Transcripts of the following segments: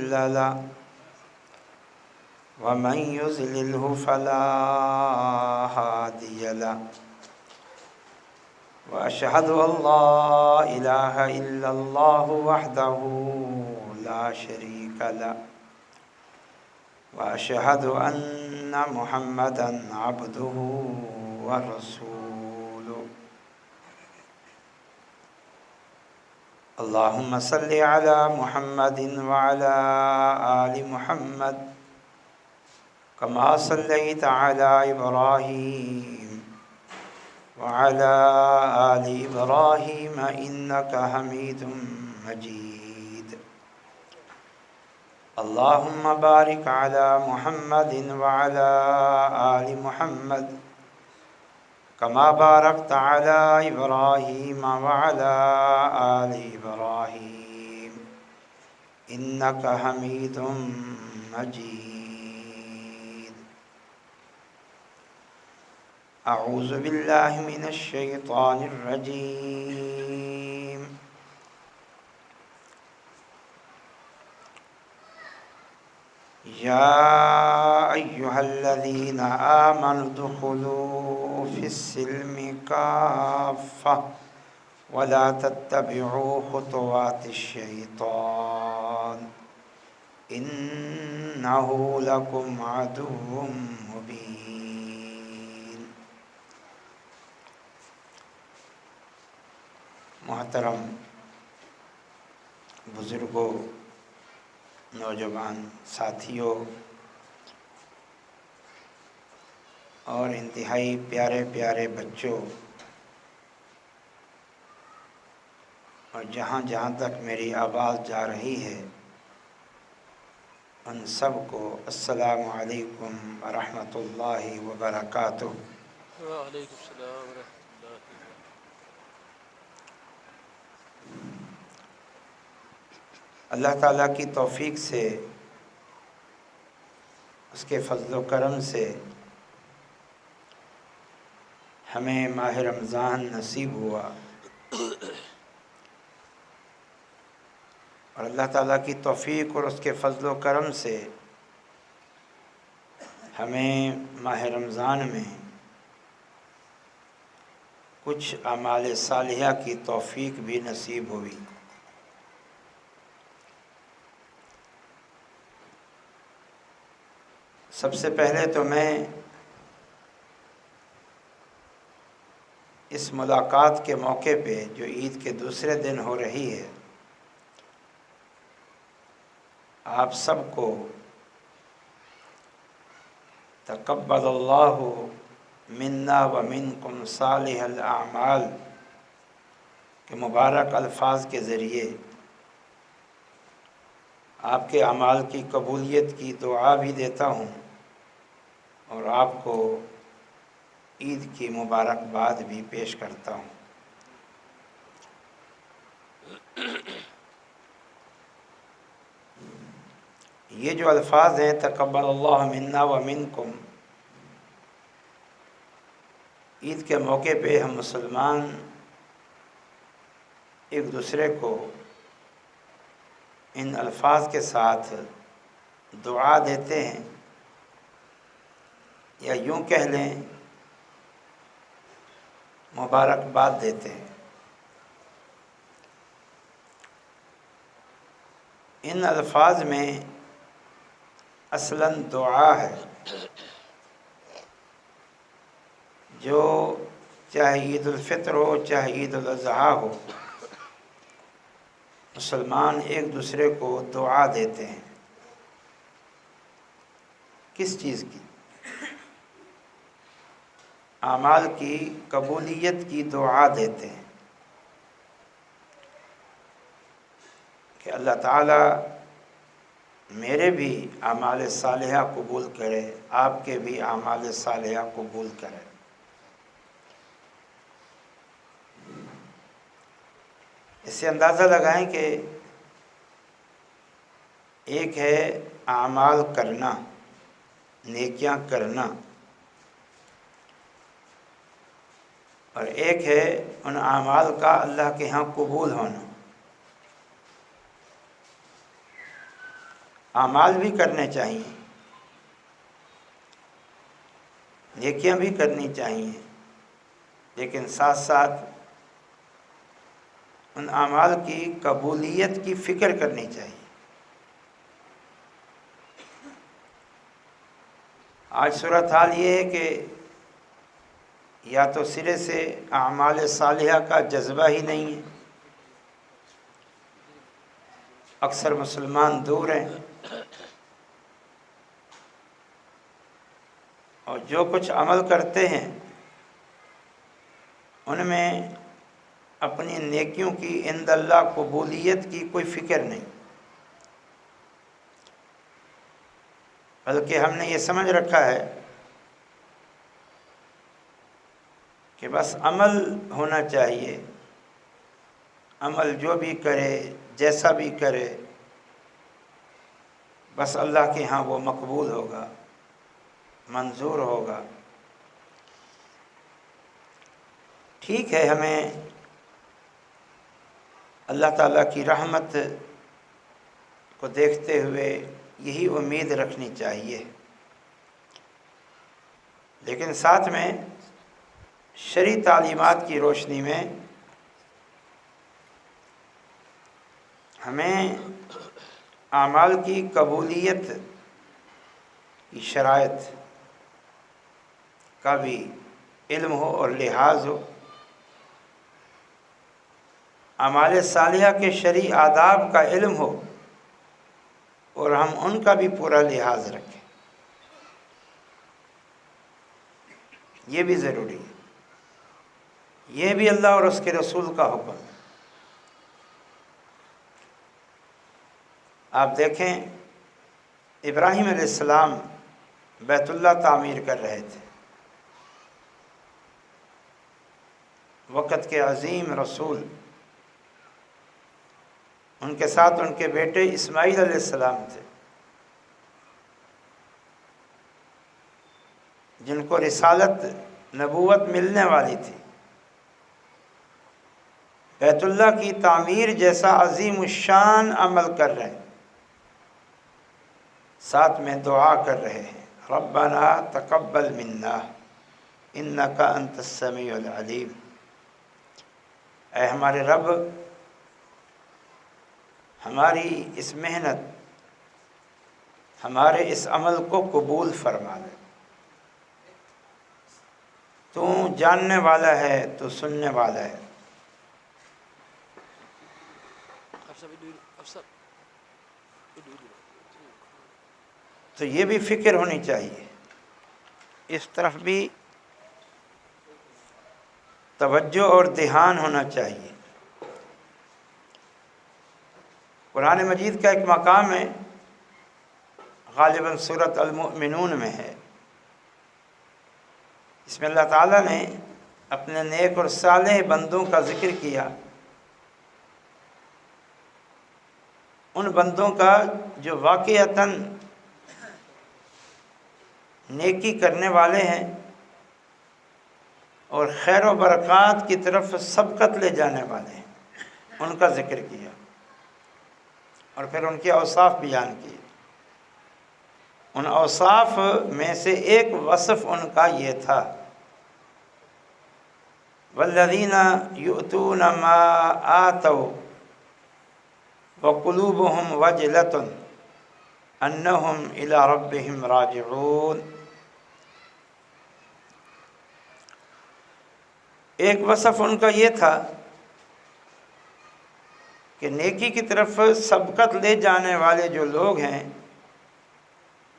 مضل له ومن يضلله فلا هادي له وأشهد أن لا إله إلا الله وحده لا شريك له وأشهد أن محمدا عبده ورسوله اللهم صل على محمد وعلى آل محمد كما صليت على إبراهيم وعلى آل إبراهيم إنك حميد مجيد اللهم بارك على محمد وعلى آل محمد كما باركت على إبراهيم وعلى آل إبراهيم إنك حميد مجيد أعوذ بالله من الشيطان الرجيم يا أيها الذين آمنوا ادخلوا في السلم كافة ولا تتبعوا خطوات الشيطان إنه لكم عدو مبين۔ محترم بزرگوں، نوجوان ساتھیوں اور انتہائی پیارے پیارے بچوں، اور جہاں جہاں تک میری آواز جا رہی ہے ان سب کو السلام علیکم ورحمۃ اللہ وبرکاتہ۔ وعلیکم السلام ورحمۃ اللہ۔ اللہ تعالیٰ کی توفیق سے، اس کے فضل و کرم سے ہمیں ماہ رمضان نصیب ہوا، اور اللہ تعالیٰ کی توفیق اور اس کے فضل و کرم سے ہمیں ماہ رمضان میں کچھ اعمال صالحہ کی توفیق بھی نصیب ہوئی۔ سب سے پہلے تو میں اس ملاقات کے موقع پہ جو عید کے دوسرے دن ہو رہی ہے، آپ سب کو تقبل اللہ منا ومنکم صالح الاعمال کے مبارک الفاظ کے ذریعے آپ کے اعمال کی قبولیت کی دعا بھی دیتا ہوں، اور آپ کو عید کی مبارکباد بھی پیش کرتا ہوں۔ یہ جو الفاظ ہیں تقبل اللہ منا ومنکم، عید کے موقع پہ ہم مسلمان ایک دوسرے کو ان الفاظ کے ساتھ دعا دیتے ہیں، یا یوں کہہ لیں مبارکباد دیتے ہیں۔ ان الفاظ میں اصلاً دعا ہے، جو چاہے عید الفطر ہو چاہے عید الاضحیٰ ہو، مسلمان ایک دوسرے کو دعا دیتے ہیں۔ کس چیز کی؟ اعمال کی قبولیت کی دعا دیتے ہیں کہ اللہ تعالیٰ میرے بھی اعمال صالحہ قبول کرے، آپ کے بھی اعمال صالحہ قبول کرے۔ اس سے اندازہ لگائیں کہ ایک ہے اعمال کرنا، نیکیاں کرنا، اور ایک ہے ان اعمال کا اللہ کے ہاں قبول ہونا۔ اعمال بھی کرنے چاہیے، نیکیاں بھی کرنی چاہیے، لیکن ساتھ ساتھ ان اعمال کی قبولیت کی فکر کرنی چاہیے۔ آج صورتحال یہ ہے کہ یا تو سرے سے اعمال صالحہ کا جذبہ ہی نہیں ہے، اکثر مسلمان دور ہیں، اور جو کچھ عمل کرتے ہیں ان میں اپنی نیکیوں کی عند اللہ قبولیت کی کوئی فکر نہیں، بلکہ ہم نے یہ سمجھ رکھا ہے کہ بس عمل ہونا چاہیے، عمل جو بھی کرے جیسا بھی کرے بس اللہ کے ہاں وہ مقبول ہوگا، منظور ہوگا۔ ٹھیک ہے، ہمیں اللہ تعالیٰ کی رحمت کو دیکھتے ہوئے یہی امید رکھنی چاہیے، لیکن ساتھ میں شرعی تعلیمات کی روشنی میں ہمیں اعمال کی قبولیت کی شرائط کا بھی علم ہو اور لحاظ ہو، اعمال صالحہ کے شرعی آداب کا علم ہو اور ہم ان کا بھی پورا لحاظ رکھیں، یہ بھی ضروری ہے، یہ بھی اللہ اور اس کے رسول کا حکم ہے۔ آپ دیکھیں ابراہیم علیہ السلام بیت اللہ تعمیر کر رہے تھے، وقت کے عظیم رسول، ان کے ساتھ ان کے بیٹے اسماعیل علیہ السلام تھے، جن کو رسالت نبوت ملنے والی تھی، بیت اللہ کی تعمیر جیسا عظیم الشان عمل کر رہے ہیں، ساتھ میں دعا کر رہے ہیں، ربنا تقبل منا انک انت السمیع العلیم، اے ہمارے رب ہماری اس محنت، ہمارے اس عمل کو قبول فرما لے، تو جاننے والا ہے، تو سننے والا ہے۔ تو یہ بھی فکر ہونی چاہیے، اس طرف بھی توجہ اور دھیان ہونا چاہیے۔ قرآن مجید کا ایک مقام ہے، غالباً سورۃ المؤمنون میں ہے، اس میں اللہ تعالیٰ نے اپنے نیک اور صالح بندوں کا ذکر کیا، ان بندوں کا جو واقعتاً نیکی کرنے والے ہیں اور خیر و برکات کی طرف سبقت لے جانے والے ہیں، ان کا ذکر کیا، اور پھر ان کے اوصاف بیان کیے۔ ان اوصاف میں سے ایک وصف ان کا یہ تھا، والذین یؤتون ما آتوا وقلوبهم وجلة انہم الی ربہم راجعون۔ ایک وصف ان کا یہ تھا کہ نیکی کی طرف سبقت لے جانے والے جو لوگ ہیں،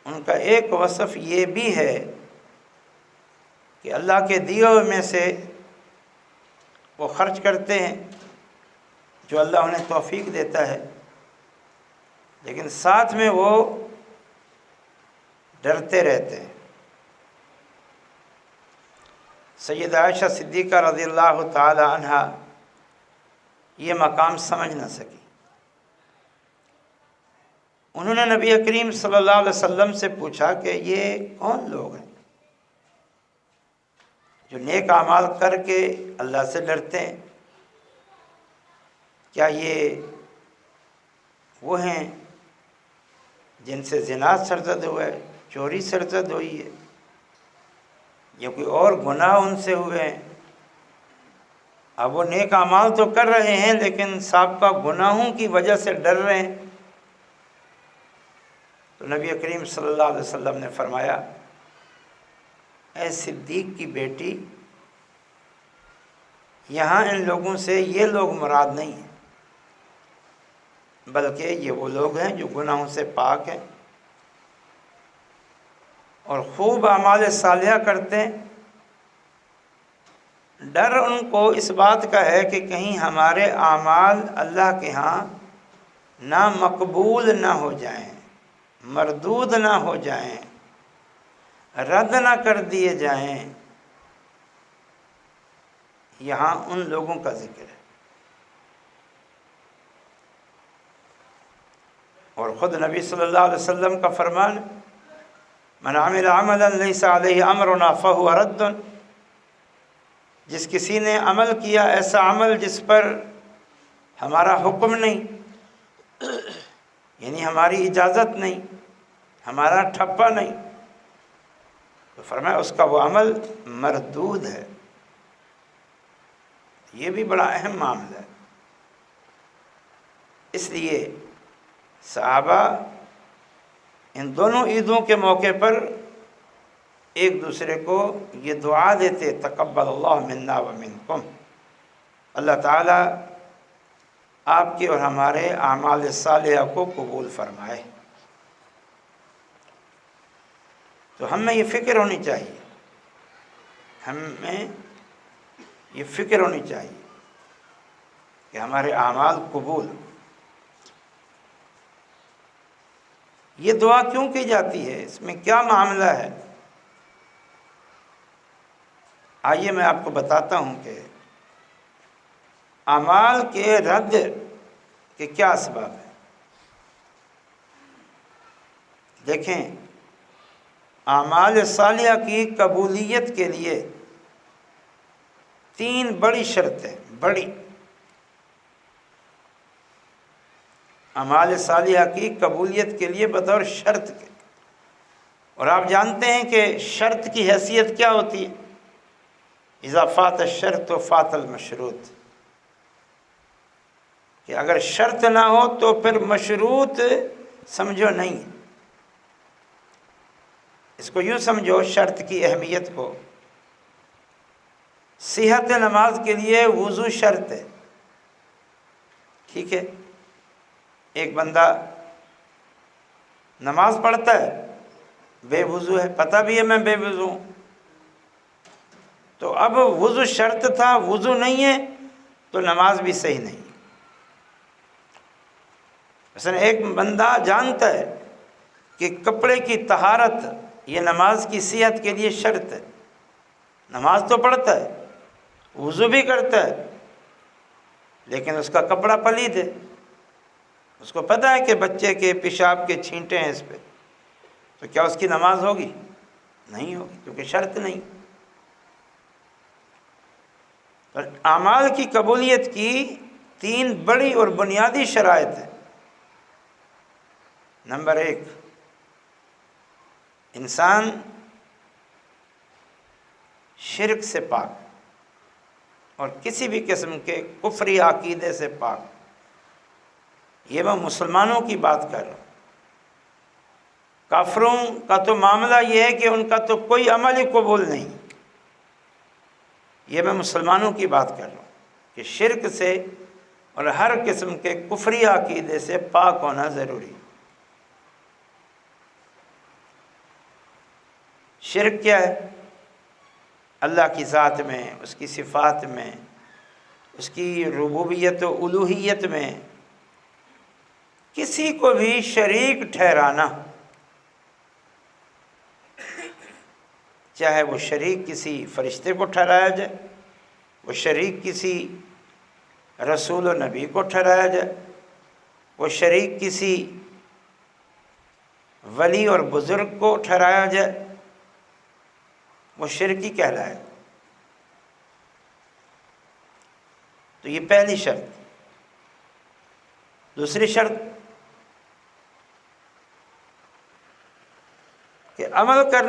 ان کا ایک وصف یہ بھی ہے کہ اللہ کے دیے ہوئے میں سے وہ خرچ کرتے ہیں جو اللہ انہیں توفیق دیتا ہے، لیکن ساتھ میں وہ ڈرتے رہتے ہیں۔ سیدہ عائشہ صدیقہ رضی اللہ تعالی عنہا یہ مقام سمجھ نہ سکی، انہوں نے نبی کریم صلی اللہ علیہ وسلم سے پوچھا کہ یہ کون لوگ ہیں جو نیک اعمال کر کے اللہ سے ڈرتے ہیں؟ کیا یہ وہ ہیں جن سے زنا سرزد ہوا ہے، چوری سرزد ہوئی ہے، یا کوئی اور گناہ ان سے ہوئے ہیں. اب وہ نیک اعمال تو کر رہے ہیں لیکن سابقہ گناہوں کی وجہ سے ڈر رہے ہیں. تو نبی کریم صلی اللہ علیہ وسلم نے فرمایا، اے صدیق کی بیٹی، یہاں ان لوگوں سے یہ لوگ مراد نہیں ہیں، بلکہ یہ وہ لوگ ہیں جو گناہوں سے پاک ہیں اور خوب اعمال صالحہ کرتے ہیں. ڈر ان کو اس بات کا ہے کہ کہیں ہمارے اعمال اللہ کے ہاں نہ مقبول نہ ہو جائیں، مردود نہ ہو جائیں، رد نہ کر دیے جائیں. یہاں ان لوگوں کا ذکر ہے. اور خود نبی صلی اللہ علیہ وسلم کا فرمان، من عمل عملا لیس علیہ امرنا فہو رد. جس کسی نے عمل کیا ایسا عمل جس پر ہمارا حکم نہیں، یعنی ہماری اجازت نہیں، ہمارا ٹھپا نہیں، تو فرمایا اس کا وہ عمل مردود ہے. یہ بھی بڑا اہم معاملہ ہے. اس لیے صحابہ ان دونوں عیدوں کے موقع پر ایک دوسرے کو یہ دعا دیتے، تقبل اللہ منا و منکم، اللہ تعالیٰ آپ کے اور ہمارے اعمال صالحہ کو قبول فرمائے. تو ہمیں یہ فکر ہونی چاہیے، ہمیں یہ فکر ہونی چاہیے کہ ہمارے اعمال قبول. یہ دعا کیوں کی جاتی ہے؟ اس میں کیا معاملہ ہے؟ آئیے میں آپ کو بتاتا ہوں کہ اعمال کے رد کے کیا اسباب ہیں. دیکھیں، اعمال صالحہ کی قبولیت کے لیے 3 بڑی شرطیں، بڑی اعمال صالحہ کی قبولیت کے لیے بطور شرط کے. اور آپ جانتے ہیں کہ شرط کی حیثیت کیا ہوتی ہے؟ اذا فات الشرط فات المشروط، کہ اگر شرط نہ ہو تو پھر مشروط سمجھو نہیں. اس کو یوں سمجھو، شرط کی اہمیت کو، صحت نماز کے لیے وضو شرط ہے، ٹھیک ہے؟ ایک بندہ نماز پڑھتا ہے بے وضو ہے، پتہ بھی ہے میں بے وضو ہوں، تو اب وضو شرط تھا، وضو نہیں ہے تو نماز بھی صحیح نہیں. مثلا ایک بندہ جانتا ہے کہ کپڑے کی طہارت یہ نماز کی صحت کے لیے شرط ہے، نماز تو پڑھتا ہے، وضو بھی کرتا ہے، لیکن اس کا کپڑا پلید ہے. اس کو پتہ ہے کہ بچے کے پیشاب کے چھینٹے ہیں اس پہ، تو کیا اس کی نماز ہوگی؟ نہیں ہوگی، کیونکہ شرط نہیں. اور اعمال کی قبولیت کی 3 بڑی اور بنیادی شرائط ہیں. نمبر 1، انسان شرک سے پاک اور کسی بھی قسم کے کفری عقیدے سے پاک. یہ میں مسلمانوں کی بات کر رہا ہوں. کافروں کا تو معاملہ یہ ہے کہ ان کا تو کوئی عمل ہی قبول نہیں. یہ میں مسلمانوں کی بات کر رہا ہوں کہ شرک سے اور ہر قسم کے کفری عقیدے سے پاک ہونا ضروری. شرک کیا ہے؟ اللہ کی ذات میں، اس کی صفات میں، اس کی ربوبیت و الوہیت میں کسی کو بھی شریک ٹھہرانا، چاہے وہ شریک کسی فرشتے کو ٹھہرایا جائے، وہ شریک کسی رسول و نبی کو ٹھہرایا جائے، وہ شریک کسی ولی اور بزرگ کو ٹھہرایا جائے، وہ شرکی کہلائے. تو یہ پہلی شرط. دوسری شرط، کہ عمل کرنے